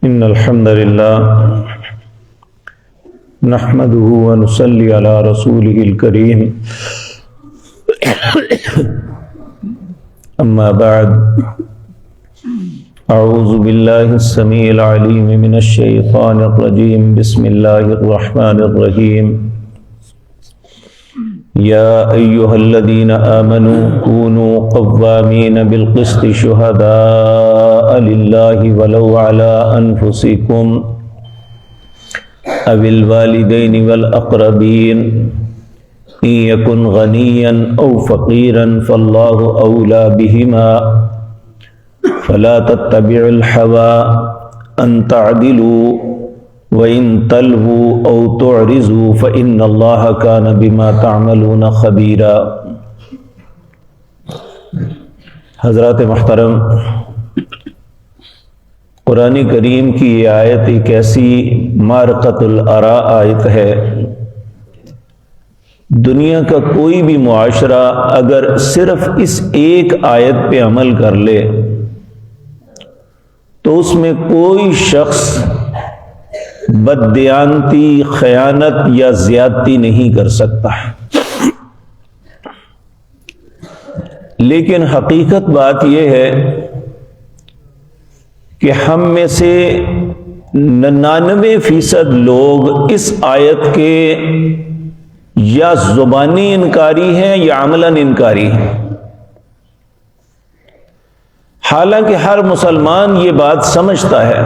إن الحمد لله نحمده ونصلي على رسوله الكريم أما بعد أعوذ بالله السميع العليم من الشيطان الرجيم بسم الله الرحمن الرحيم يا أيها الذين آمنوا كونوا قوامين بالقسط شهداء لله ولو على أنفسكم أو الوالدين والأقربين إن يكن غنيا أو فقيرا فالله أولى بهما فلا تتبعوا الهوى أن تعدلوا وَإِن تَلْوُوا أَوْ تُعْرِضُوا فَإِنَّ اللَّهَ كَانَ بِمَا تَعْمَلُونَ خَبِيرًا۔ حضرات محترم، قرآن کریم کی یہ آیت ایک ایسی مارقۃ الآراء آیت ہے۔ دنیا کا کوئی بھی معاشرہ اگر صرف اس ایک آیت پہ عمل کر لے تو اس میں کوئی شخص بددیانتی، خیانت یا زیادتی نہیں کر سکتا۔ لیکن حقیقت بات یہ ہے کہ ہم میں سے 99% لوگ اس آیت کے یا زبانی انکاری ہیں یا عملاً انکاری ہیں۔ حالانکہ ہر مسلمان یہ بات سمجھتا ہے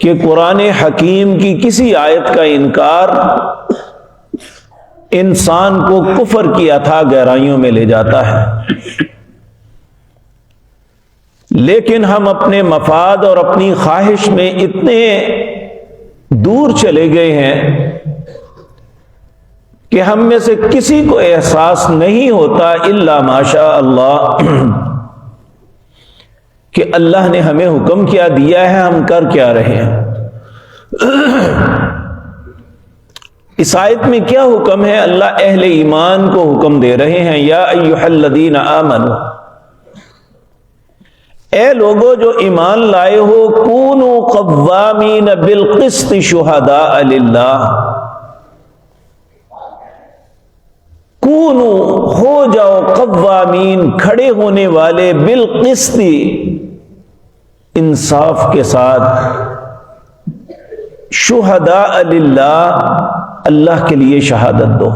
کہ قرآن حکیم کی کسی آیت کا انکار انسان کو کفر کی اتھاہ گہرائیوں میں لے جاتا ہے، لیکن ہم اپنے مفاد اور اپنی خواہش میں اتنے دور چلے گئے ہیں کہ ہم میں سے کسی کو احساس نہیں ہوتا الا ماشاء اللہ کہ اللہ نے ہمیں حکم کیا دیا ہے، ہم کر کیا رہے ہیں۔ اس آیت میں کیا حکم ہے؟ اللہ اہل ایمان کو حکم دے رہے ہیں، یا ایھا الذین آمنوا، اے لوگو جو ایمان لائے ہو، کونوا قوامین بالقسط شہداء للہ، کونوا ہو جاؤ قوامین کھڑے ہونے والے، بالقسط انصاف کے ساتھ، شہداء للہ اللہ کے لیے شہادت دو۔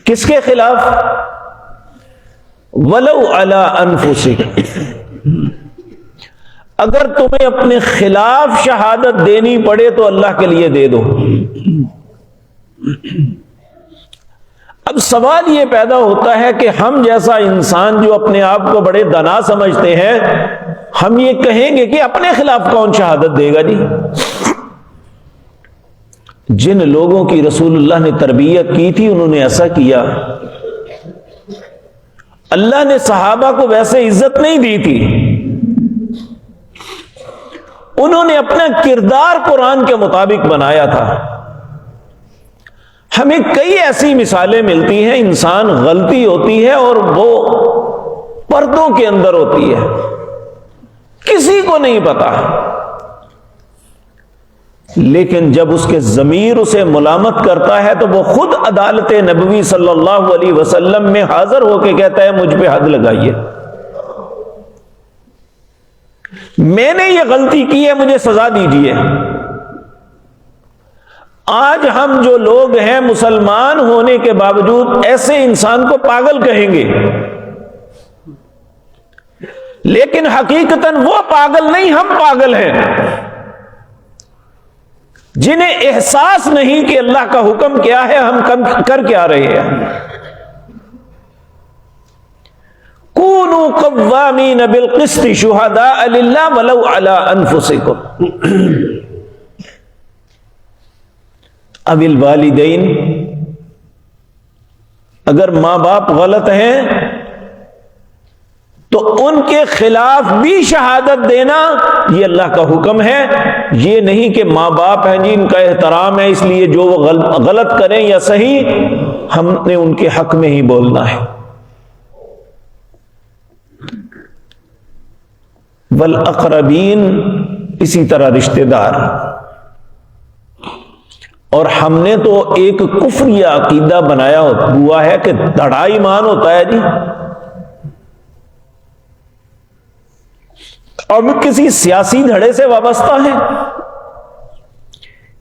کس کے خلاف؟ ولو علی انفسکم، اگر تمہیں اپنے خلاف شہادت دینی پڑے تو اللہ کے لیے دے دو۔ اب سوال یہ پیدا ہوتا ہے کہ ہم جیسا انسان جو اپنے آپ کو بڑے دانا سمجھتے ہیں، ہم یہ کہیں گے کہ اپنے خلاف کون شہادت دے گا جی؟ جن لوگوں کی رسول اللہ نے تربیت کی تھی انہوں نے ایسا کیا۔ اللہ نے صحابہ کو ویسے عزت نہیں دی تھی، انہوں نے اپنا کردار قرآن کے مطابق بنایا تھا۔ ہمیں کئی ایسی مثالیں ملتی ہیں، انسان غلطی ہوتی ہے اور وہ پردوں کے اندر ہوتی ہے، کسی کو نہیں پتا، لیکن جب اس کے ضمیر اسے ملامت کرتا ہے تو وہ خود عدالت نبوی صلی اللہ علیہ وسلم میں حاضر ہو کے کہتا ہے مجھ پہ حد لگائیے، میں نے یہ غلطی کی ہے، مجھے سزا دیجیے۔ آج ہم جو لوگ ہیں مسلمان ہونے کے باوجود ایسے انسان کو پاگل کہیں گے، لیکن حقیقتاً وہ پاگل نہیں، ہم پاگل ہیں جنہیں احساس نہیں کہ اللہ کا حکم کیا ہے، ہم کر کیا رہے ہیں۔ کونوا قوامین بالقسط شہداء للہ ولو علی انفسکم اب الوالدین، اگر ماں باپ غلط ہیں تو ان کے خلاف بھی شہادت دینا یہ اللہ کا حکم ہے۔ یہ نہیں کہ ماں باپ ہیں جی ان کا احترام ہے اس لیے جو وہ غلط کریں یا صحیح ہم نے ان کے حق میں ہی بولنا ہے۔ والاقربین، اسی طرح رشتہ دار. اور ہم نے تو ایک کفری عقیدہ بنایا ہوا ہے کہ دھڑا ایمان ہوتا ہے جی. اب کسی سیاسی دھڑے سے وابستہ ہیں،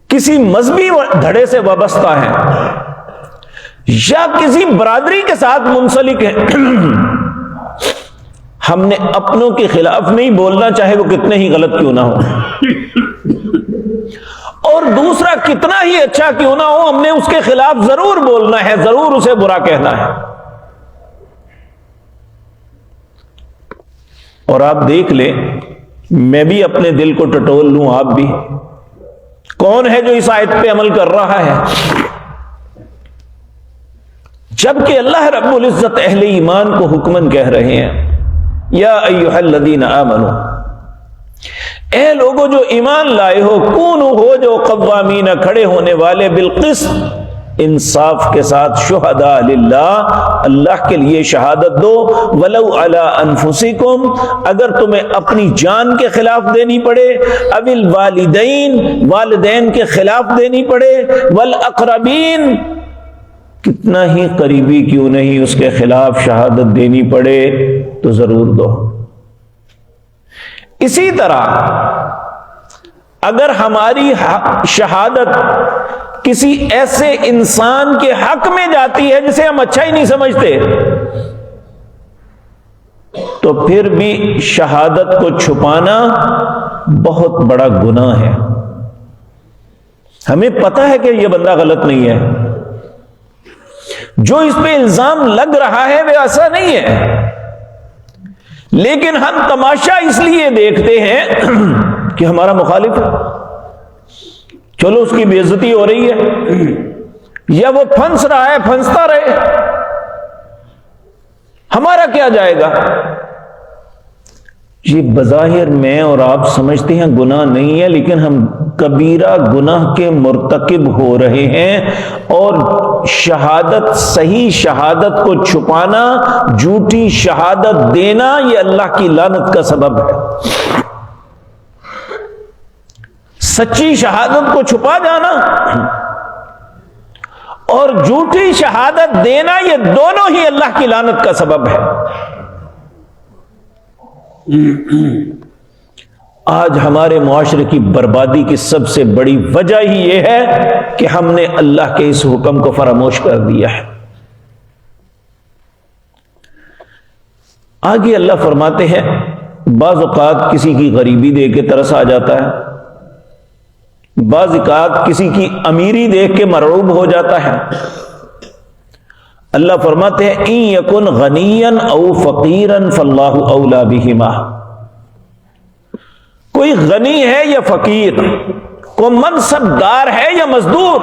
کسی مذہبی دھڑے سے وابستہ ہیں، یا کسی برادری کے ساتھ منسلک ہیں. ہم نے اپنوں کے خلاف نہیں بولنا، چاہے وہ کتنے ہی غلط کیوں نہ ہو، اور دوسرا کتنا ہی اچھا کیوں نہ ہو، ہم نے اس کے خلاف ضرور بولنا ہے، ضرور اسے برا کہنا ہے. اور آپ دیکھ لیں، میں بھی اپنے دل کو ٹٹول لوں، آپ بھی، کون ہے جو اس آیت پہ عمل کر رہا ہے؟ جبکہ اللہ رب العزت اہل ایمان کو حکمن کہہ رہے ہیں، یا ایھا الذین آمنوا، اے لوگوں جو ایمان لائے ہو، کونوا، ہو جو قوامین، کھڑے ہونے والے، بالقسط، انصاف کے ساتھ، شہداء للہ، اللہ کے لیے شہادت دو، ولو علی انفسکم، اگر تمہیں اپنی جان کے خلاف دینی پڑے، او الوالدین، والدین کے خلاف دینی پڑے، والاقربین، کتنا ہی قریبی کیوں نہیں اس کے خلاف شہادت دینی پڑے تو ضرور دو. اسی طرح اگر ہماری شہادت کسی ایسے انسان کے حق میں جاتی ہے جسے ہم اچھا ہی نہیں سمجھتے، تو پھر بھی شہادت کو چھپانا بہت بڑا گناہ ہے. ہمیں پتہ ہے کہ یہ بندہ غلط نہیں ہے، جو اس پہ الزام لگ رہا ہے وہ ایسا نہیں ہے، لیکن ہم تماشا اس لیے دیکھتے ہیں کہ ہمارا مخالف ہے، چلو اس کی بے عزتی ہو رہی ہے، یا وہ پھنس رہا ہے، پھنستا رہے، ہمارا کیا جائے گا. یہ بظاہر میں اور آپ سمجھتے ہیں گناہ نہیں ہے، لیکن ہم کبیرہ گناہ کے مرتکب ہو رہے ہیں. اور شہادت، صحیح شہادت کو چھپانا، جھوٹی شہادت دینا، یہ اللہ کی لعنت کا سبب ہے. سچی شہادت کو چھپا جانا اور جھوٹی شہادت دینا، یہ دونوں ہی اللہ کی لعنت کا سبب ہے. آج ہمارے معاشرے کی بربادی کی سب سے بڑی وجہ ہی یہ ہے کہ ہم نے اللہ کے اس حکم کو فراموش کر دیا ہے. آگے اللہ فرماتے ہیں، بعض اوقات کسی کی غریبی دیکھ کے ترس آ جاتا ہے، بعض اوقات کسی کی امیری دیکھ کے مرعوب ہو جاتا ہے. اللہ فرماتے ہیں، ان یکن غنیا او فقیرا فاللہ اولی بہما، کوئی غنی ہے یا فقیر، کوئی منصب دار ہے یا مزدور،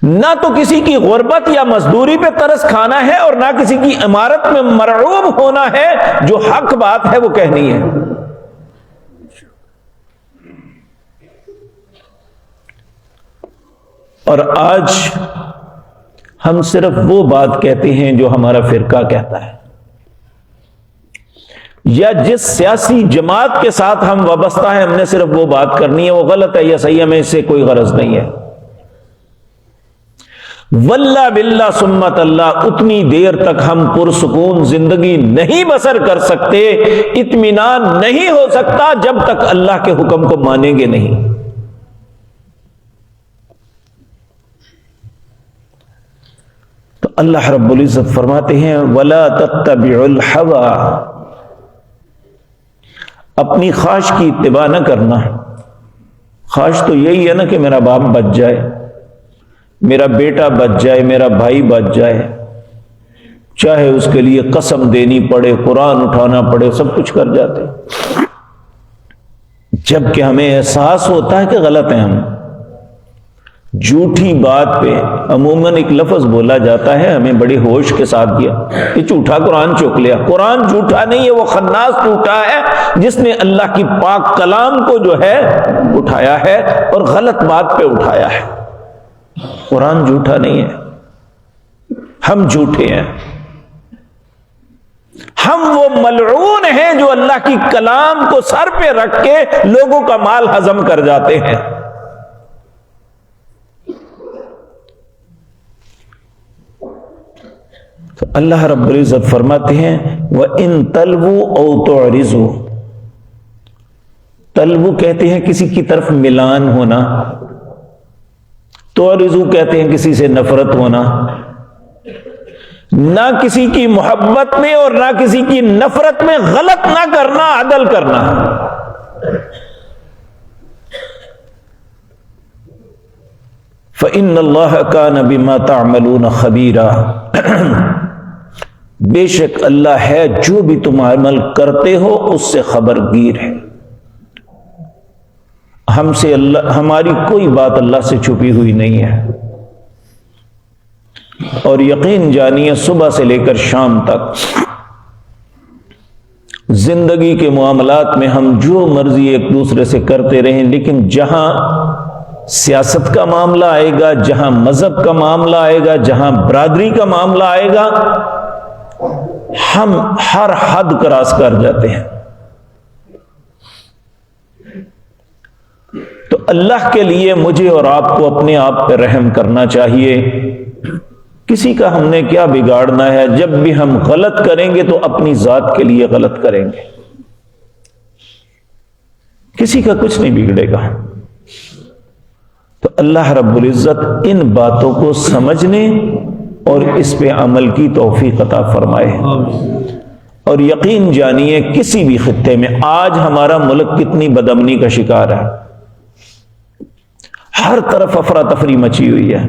نہ تو کسی کی غربت یا مزدوری پہ ترس کھانا ہے اور نہ کسی کی عمارت میں مرعوب ہونا ہے. جو حق بات ہے وہ کہنی ہے. اور آج ہم صرف وہ بات کہتے ہیں جو ہمارا فرقہ کہتا ہے، یا جس سیاسی جماعت کے ساتھ ہم وابستہ ہیں ہم نے صرف وہ بات کرنی ہے، وہ غلط ہے یا صحیح ہے، ہمیں اس سے کوئی غرض نہیں ہے. واللہ باللہ سمت اللہ، اتنی دیر تک ہم پرسکون زندگی نہیں بسر کر سکتے، اطمینان نہیں ہو سکتا جب تک اللہ کے حکم کو مانیں گے نہیں. تو اللہ رب العزت فرماتے ہیں، وَلَا تَتَّبِعُوا الْحَوَىٰ، اپنی خواہش کی اتباع نہ کرنا. خواہش تو یہی ہے نا کہ میرا باپ بچ جائے، میرا بیٹا بچ جائے، میرا بھائی بچ جائے، چاہے اس کے لیے قسم دینی پڑے، قرآن اٹھانا پڑے، سب کچھ کر جاتے، جبکہ ہمیں احساس ہوتا ہے کہ غلط ہیں ہم. جھوٹی بات پہ عموماً ایک لفظ بولا جاتا ہے، ہمیں بڑے ہوش کے ساتھ دیا کہ جھوٹا قرآن چوک لیا. قرآن جھوٹا نہیں ہے، وہ خناس جھوٹا ہے جس نے اللہ کی پاک کلام کو جو ہے اٹھایا ہے اور غلط بات پہ اٹھایا ہے. قرآن جھوٹا نہیں ہے، ہم جھوٹے ہیں. ہم وہ ملعون ہیں جو اللہ کی کلام کو سر پہ رکھ کے لوگوں کا مال ہضم کر جاتے ہیں۔ تو اللہ رب العزت فرماتے ہیں وَإِن تَلْوُوا أَوْ تُعْرِضُوا، تلوو کہتے ہیں کسی کی طرف ملان ہونا، تعرضوا کہتے ہیں کسی سے نفرت ہونا، نہ کسی کی محبت میں اور نہ کسی کی نفرت میں غلط نہ کرنا، عدل کرنا۔ فَإِنَّ اللَّهَ كَانَ بِمَا تَعْمَلُونَ خَبِيرًا، بے شک اللہ ہے جو بھی تم عمل کرتے ہو اس سے خبرگیر ہے۔ ہم سے اللہ، ہماری کوئی بات اللہ سے چھپی ہوئی نہیں ہے، اور یقین جانیے صبح سے لے کر شام تک زندگی کے معاملات میں ہم جو مرضی ایک دوسرے سے کرتے رہیں، لیکن جہاں سیاست کا معاملہ آئے گا، جہاں مذہب کا معاملہ آئے گا، جہاں برادری کا معاملہ آئے گا، ہم ہر حد کراس کر جاتے ہیں۔ تو اللہ کے لیے مجھے اور آپ کو اپنے آپ پہ رحم کرنا چاہیے۔ کسی کا ہم نے کیا بگاڑنا ہے؟ جب بھی ہم غلط کریں گے تو اپنی ذات کے لیے غلط کریں گے، کسی کا کچھ نہیں بگڑے گا۔ تو اللہ رب العزت ان باتوں کو سمجھنے اور اس پہ عمل کی توفیق عطا فرمائے۔ اور یقین جانیے کسی بھی خطے میں آج ہمارا ملک کتنی بدامنی کا شکار ہے، ہر طرف افراتفری مچی ہوئی ہے،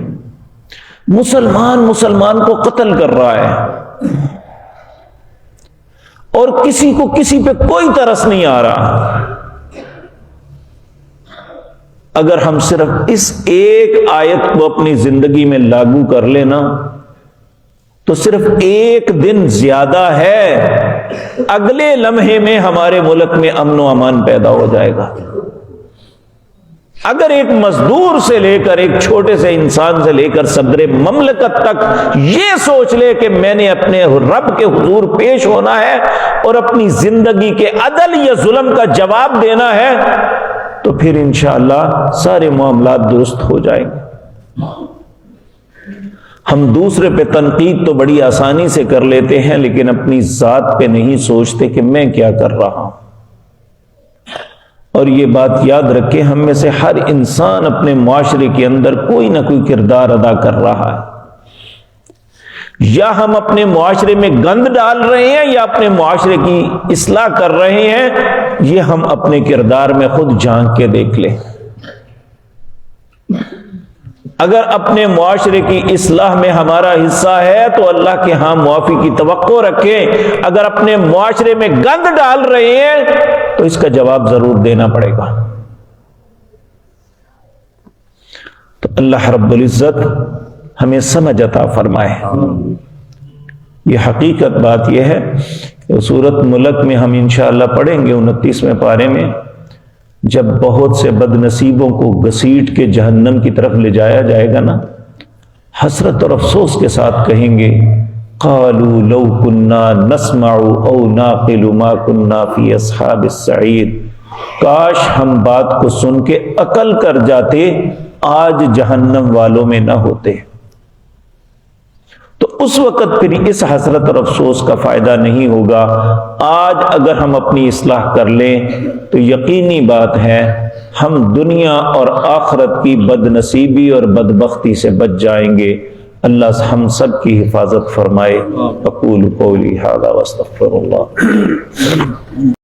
مسلمان کو قتل کر رہا ہے، اور کسی کو کسی پہ کوئی ترس نہیں آ رہا۔ اگر ہم صرف اس ایک آیت کو اپنی زندگی میں لاگو کر لینا تو صرف ایک دن زیادہ ہے، اگلے لمحے میں ہمارے ملک میں امن و امان پیدا ہو جائے گا۔ اگر ایک مزدور سے لے کر ایک چھوٹے سے انسان سے لے کر صدر مملکت تک یہ سوچ لے کہ میں نے اپنے رب کے حضور پیش ہونا ہے اور اپنی زندگی کے عدل یا ظلم کا جواب دینا ہے، تو پھر انشاءاللہ سارے معاملات درست ہو جائیں گے۔ ہم دوسرے پہ تنقید تو بڑی آسانی سے کر لیتے ہیں، لیکن اپنی ذات پہ نہیں سوچتے کہ میں کیا کر رہا ہوں۔ اور یہ بات یاد رکھیں، ہم میں سے ہر انسان اپنے معاشرے کے اندر کوئی نہ کوئی کردار ادا کر رہا ہے، یا ہم اپنے معاشرے میں گند ڈال رہے ہیں یا اپنے معاشرے کی اصلاح کر رہے ہیں، یہ ہم اپنے کردار میں خود جھانک کے دیکھ لیں۔ اگر اپنے معاشرے کی اصلاح میں ہمارا حصہ ہے تو اللہ کے ہاں معافی کی توقع رکھیں، اگر اپنے معاشرے میں گند ڈال رہے ہیں تو اس کا جواب ضرور دینا پڑے گا۔ تو اللہ رب العزت ہمیں سمجھ عطا فرمائے۔ یہ حقیقت بات یہ ہے کہ سورۃ ملک میں ہم انشاءاللہ پڑھیں گے 29ویں پارے میں، جب بہت سے بد نصیبوں کو گھسیٹ کے جہنم کی طرف لے جایا جائے گا نا، حسرت اور افسوس کے ساتھ کہیں گے قالوا لو كنا نسمع او نعقل ما كنا في اصحاب السعیر، کاش ہم بات کو سن کے عقل کر جاتے، آج جہنم والوں میں نہ ہوتے۔ تو اس وقت پھر اس حسرت اور افسوس کا فائدہ نہیں ہوگا۔ آج اگر ہم اپنی اصلاح کر لیں تو یقینی بات ہے ہم دنیا اور آخرت کی بد نصیبی اور بدبختی سے بچ جائیں گے۔ اللہ ہم سب کی حفاظت فرمائے۔ اقول قولی ھذا واستغفر اللہ۔